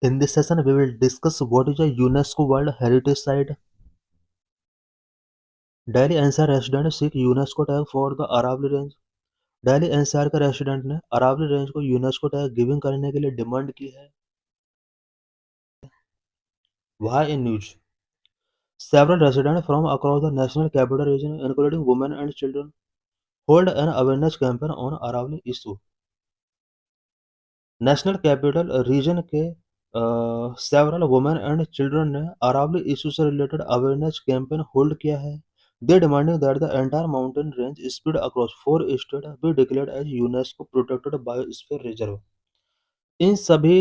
In this session, we will discuss what is a UNESCO World Heritage Site. Delhi NCR resident seek UNESCO tag for the Aravalli Range. Delhi NCR के resident ने Aravalli range को UNESCO tag giving करने के लिए demand की है। Why in news? Several residents from across the national capital region, including women and children, hold an awareness campaign on Aravalli issue. National capital region के several women and children ने Aravalli issue से related awareness campaign hold किया है। They demanding that the entire mountain range spread across 4 state be declared as UNESCO protected biosphere reserve. इन सभी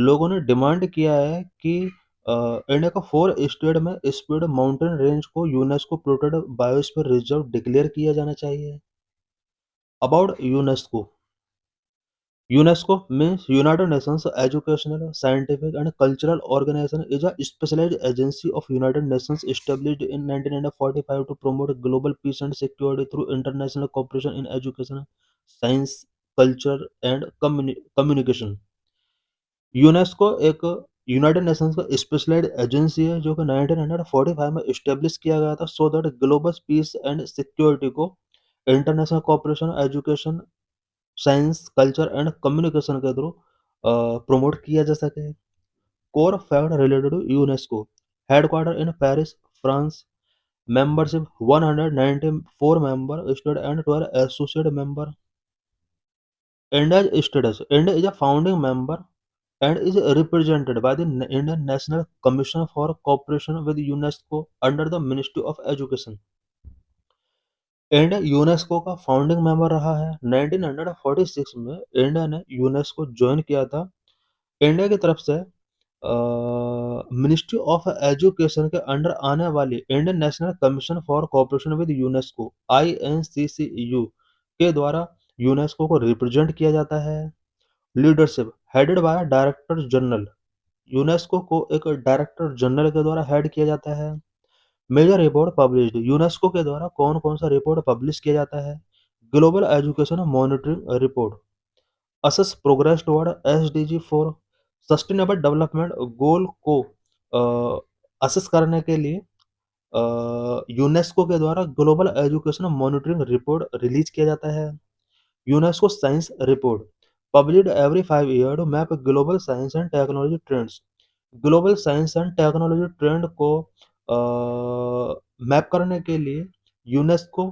लोगों ने demand किया है कि इंडिया का 4 स्टेट में स्प्रेड माउंटेन रेंज को UNESCO protected biosphere reserve declare किया जाना चाहिए। About UNESCO, UNESCO means United Nations Educational, Scientific and Cultural Organization is a specialized agency of United Nations established in 1945 to promote global peace and security through international cooperation in education, science, culture and communication. UNESCO एक United Nations का specialised agency है जो कि 1945 में establish किया गया था so that global peace and security को international cooperation, education, science, culture and communication के थ्रू प्रमोट किया जा सके। Core fact related to UNESCO, headquarter in Paris, France, membership 194 member state and 12 associate member. India status, India is a founding member and is represented by the Indian National Commission for Cooperation with UNESCO under the Ministry of Education. India UNESCO का founding member रहा है। 1946 में India ने UNESCO join किया था। India की तरफ से मिनिस्ट्री ऑफ एजुकेशन के अंडर आने वाली Indian national commission for cooperation with UNESCO INCCU के द्वारा यूनेस्को को रिप्रेजेंट किया जाता है। Leadership headed by director general, UNESCO को एक डायरेक्टर जनरल के द्वारा हेड किया जाता है। मेजर रिपोर्ट पब्लिश्ड, यूनेस्को के द्वारा कौन कौन सा रिपोर्ट पब्लिश किया जाता है? Global education monitoring report, assess progress toward SDG 4, sustainable development goal को असेस करने के लिए यूनेस्को के द्वारा global education monitoring report release किया जाता है। UNESCO science report published every 5 year to map global science and technology trends. Global science and technology trend को मैप करने के लिए यूनेस्को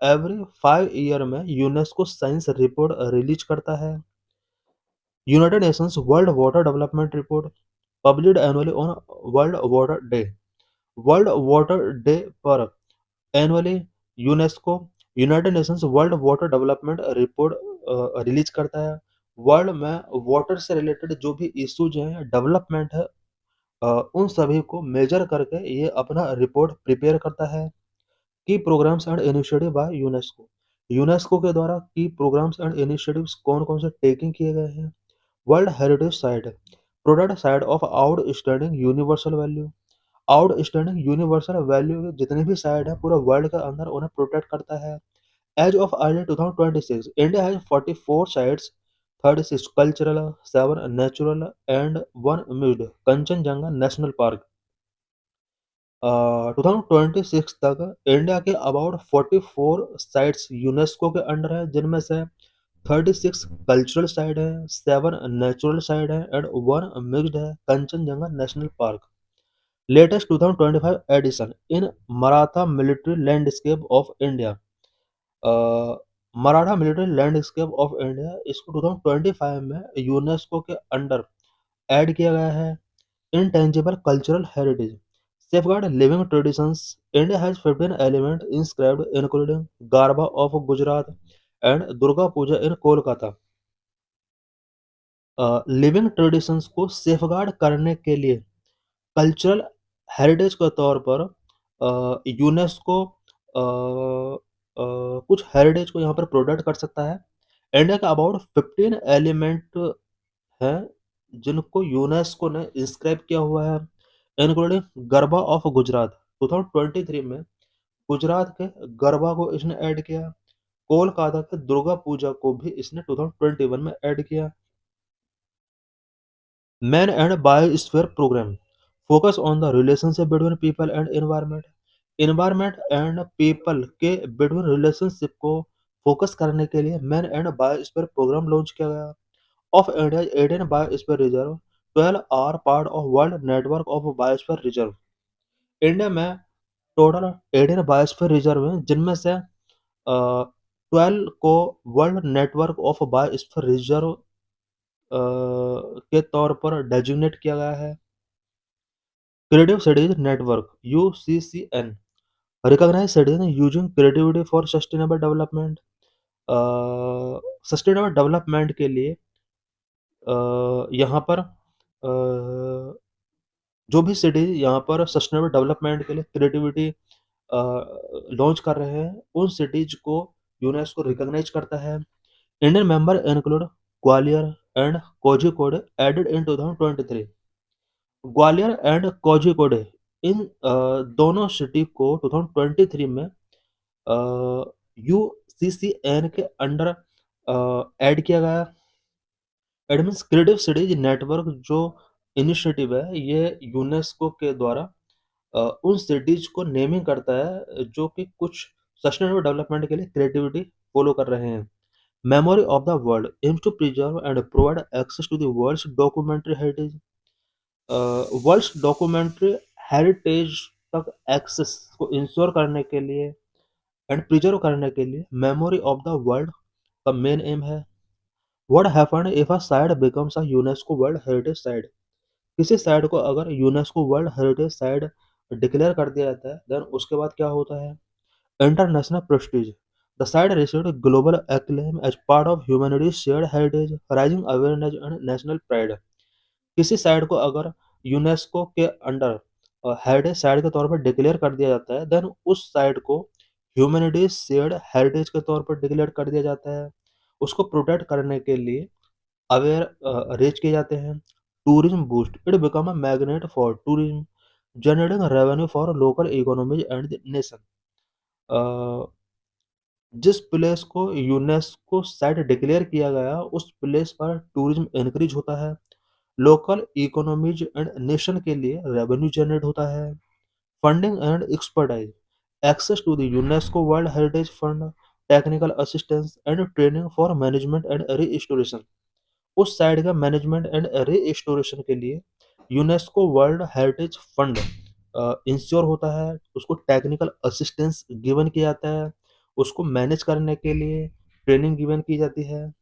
एवरी 5 ईयर में यूनेस्को साइंस रिपोर्ट रिलीज करता है। United Nations world water development report published annually on world water day. World water day पर annually UNESCO United Nations world water development report release करता है। World में water से related जो भी issues हैं, डेवलपमेंट है, उन सभी को मेजर करके ये अपना रिपोर्ट प्रिपेयर करता है। की programmes and initiative by UNESCO, UNESCO के द्वारा की प्रोग्राम्स एंड इनिशिएटिव्स कौन कौन से टेकिंग किए गए हैं? World heritage site, protect site of outstanding universal value. Outstanding universal value के जितने भी साइट है पूरे वर्ल्ड के अंदर उन्हें प्रोटेक्ट करता है। As of early 2026 India has 44 sites, 36 cultural, 7 natural and 1 mixed Kanchenjunga national park. 2026 तक इंडिया के अबाउट 44 साइट्स यूनेस्को के अंडर है, जिनमें से 36 कल्चरल साइट है, 7 नेचुरल साइट है एंड 1 मिक्स्ड है Kanchenjunga national park. Latest 2025 edition in Maratha military landscape of India, Maratha military landscape of India इसको 2025 में यूनेस्को के अंडर ऐड किया गया है। Intangible cultural heritage, safeguard living traditions. India has 15 elements inscribed, including Garba of Gujarat and Durga Puja in Kolkata. Living traditions को safeguard करने के लिए कल्चरल हेरिटेज के तौर पर यूनेस्को कुछ हेरिटेज को यहाँ पर प्रोटेक्ट कर सकता है। इंडिया का अबाउट 15 एलिमेंट हैं जिनको यूनेस्को ने इंस्क्राइब किया हुआ है, इंक्लूडिंग गरबा ऑफ गुजरात। 2023 में गुजरात के गरबा को इसने ऐड किया। कोलकाता के दुर्गा पूजा को भी इसने 2021 में ऐड किया। Man and biosphere programme focus on the relationship between people and environment. Environment and people के बिटवीन रिलेशनशिप को फोकस करने के लिए man and biosphere programme launch किया गया। Of India 18 biosphere reserve 12 are part of world network of biosphere reserve. India में total 18 biosphere reserve हैं, जिनमें से 12 को world network of biosphere reserve के तौर पर डेजिग्नेट किया गया है। Creative cities network (UCCN) recognise cities using creativity for sustainable development. Sustainable development के लिए यहाँ पर जो भी सिटीज यहाँ पर सस्टेनेबल डेवलपमेंट के लिए क्रिएटिविटी लॉन्च कर रहे हैं, उन सिटीज को यूनेस्को रिकॉग्नाइज करता है। Indian member include Gwalior and Kozhikode added in 2023। Gwalior and Kozhikode इन दोनों सिटी को 2023 में यूसीसीएन के अंडर ऐड किया गया। एडमिन्स क्रिएटिव सिटीज नेटवर्क जो इनिशिएटिव है, ये यूनेस्को के द्वारा उन सिटीज को नेमिंग करता है जो कि कुछ सस्टेनेबल डेवलपमेंट के लिए क्रिएटिविटी फॉलो कर रहे हैं। Memory of the world aims to preserve and provide access to the world's documentary heritage. World's documentary heritage तक एक्सेस को इंश्योर करने के लिए एंड प्रिजर्व करने के लिए मेमोरी ऑफ द वर्ल्ड का मेन एम है। What happened if a site becomes a UNESCO world heritage site. किसी साइट को अगर UNESCO world heritage site declare कर दिया जाता है, देन उसके बाद क्या होता है? International prestige. The site received global acclaim as part of humanity's shared heritage, rising awareness and national pride. किसी साइट को अगर यूनेस्को के अंडर हेरिटेज साइट के तौर पर डिक्लेयर कर दिया जाता है, देन उस साइट को ह्यूमैनिटीज शेयर्ड हेरिटेज के तौर पर डिक्लेयर कर दिया जाता है। उसको प्रोटेक्ट करने के लिए अवेयर रेज किए जाते हैं। Tourism boost it become a magnet for tourism, generating revenue for local economies and the nation. जिस प्लेस को यूनेस्को साइट डिक्लेयर किया गया, उस प्लेस पर टूरिज्म इंक्रीज होता है, लोकल इकोनॉमीज एंड नेशन के लिए रेवेन्यू जनरेट होता है। Funding and expertise access to the UNESCO world heritage fund, technical assistance and training for management and restoration. उस साइट का मैनेजमेंट एंड रिस्टोरेशन के लिए UNESCO world heritage fund ensure होता है, उसको टेक्निकल असिस्टेंस गिवन किया जाता है, उसको मैनेज करने के लिए ट्रेनिंग गिवन की जाती है।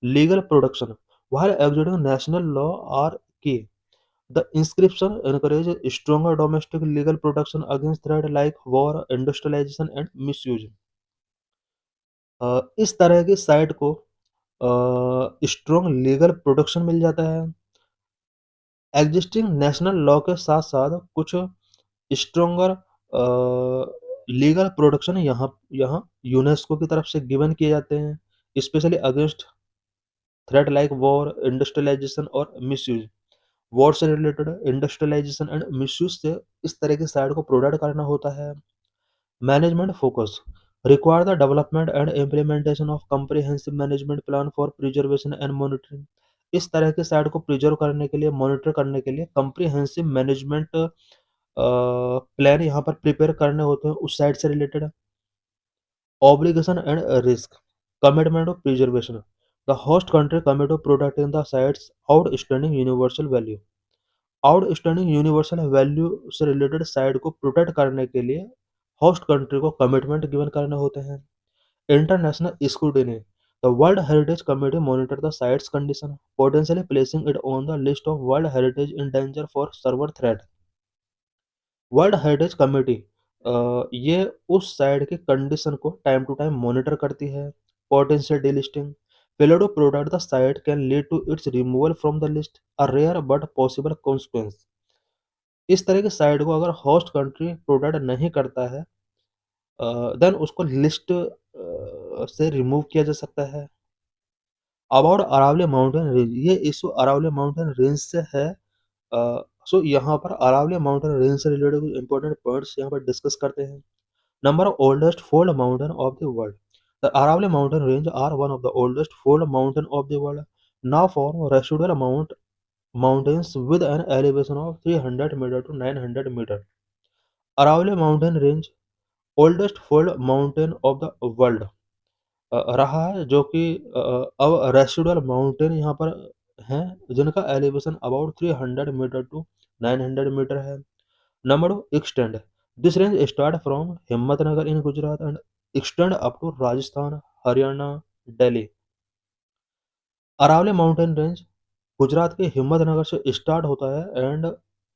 Legal production while executing national law are key. The inscription encourages stronger domestic legal protection against threats like war, industrialization and misuse. इस तरह की साइट को स्ट्रॉन्ग लीगल प्रोटेक्शन मिल जाता है। एग्जिस्टिंग नेशनल लॉ के साथ साथ कुछ स्ट्रॉन्गर लीगल प्रोटेक्शन यहाँ यहाँ यूनेस्को की तरफ से गिवन किए जाते हैं, specially against threat like war, industrialisation और मिसयूज। वॉर से रिलेटेड, इंडस्ट्रियलाइजेशन एंड मिसयूज से इस तरह की साइट को प्रोटेक्ट करना होता है। Management focus require the development and implementation of comprehensive management plan for preservation and monitoring। इस तरह के साइट को प्रिजर्व करने के लिए, मॉनिटर करने के लिए कम्प्रिहेंसिव मैनेजमेंट प्लान यहाँ पर प्रिपेयर करने होते हैं उस साइट से related. Obligation and risk commitment of preservation the host country commit of protecting the sites outstanding universal value. Outstanding universal value से रिलेटेड साइट को प्रोटेक्ट करने के लिए होस्ट कंट्री को कमिटमेंट गिवन करने होते हैं। International scrutiny the world heritage committee monitor the sites condition, potentially placing it on the list of world heritage in danger for server threat. World heritage committee ये उस site की condition को time to time monitor करती है। Potential delisting failure to protect the site can lead to its removal from the list, a rare but possible consequence. इस तरह की site को अगर होस्ट कंट्री प्रोटेक्ट नहीं करता है, देन उसको लिस्ट से रिमूव किया जा सकता है। अबाउट अरावली माउंटेन रेंज, ये इशू अरावली माउंटेन रेंज से है। सो यहाँ पर अरावली माउंटेन रेंज से रिलेटेड कुछ इंपॉर्टेंट पॉइंट्स यहाँ पर डिस्कस करते हैं। Number of oldest fold mountain of the world. The Aravalli mountain range are one of the oldest fold mountain of the world, now form residual amount mountains with an elevation of 300 meter to 900 meter. Aravalli mountain range, oldest fold mountain of the world, रहा है जो कि अब residual mountain यहाँ पर हैं जिनका elevation about 300 metre to 900 metre है। Number 2 extend, this range start from Himmatnagar in Gujarat and extend up to Rajasthan, Haryana, Delhi. Aravalli mountain range Gujarat के हिम्मतनगर से स्टार्ट होता है एंड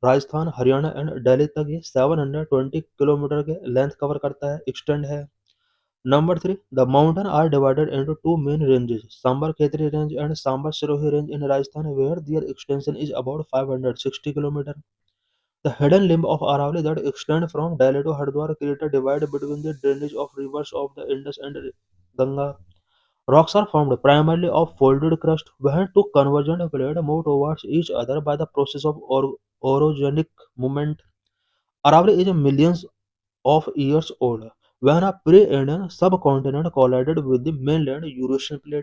राजस्थान, हरियाणा एंड दिल्ली तक ये 720 किलोमीटर के लेंथ कवर करता है, एक्सटेंड है। Number 3, the mountain are divided into two main ranges, Sambar Khetri range and Sambar Sirohi range in Rajasthan, where their extension is about 560 km. The hidden limb of Aravalli that extend from Delhi to Hardwar create a divide between the drainage of rivers of the Indus and Ganga. Rocks are formed primarily of folded crust, when two convergent plates move towards each other by the process of orogenic movement. Aravalli is millions of years old when a pre-Indian subcontinent collided with the mainland Eurasian plate.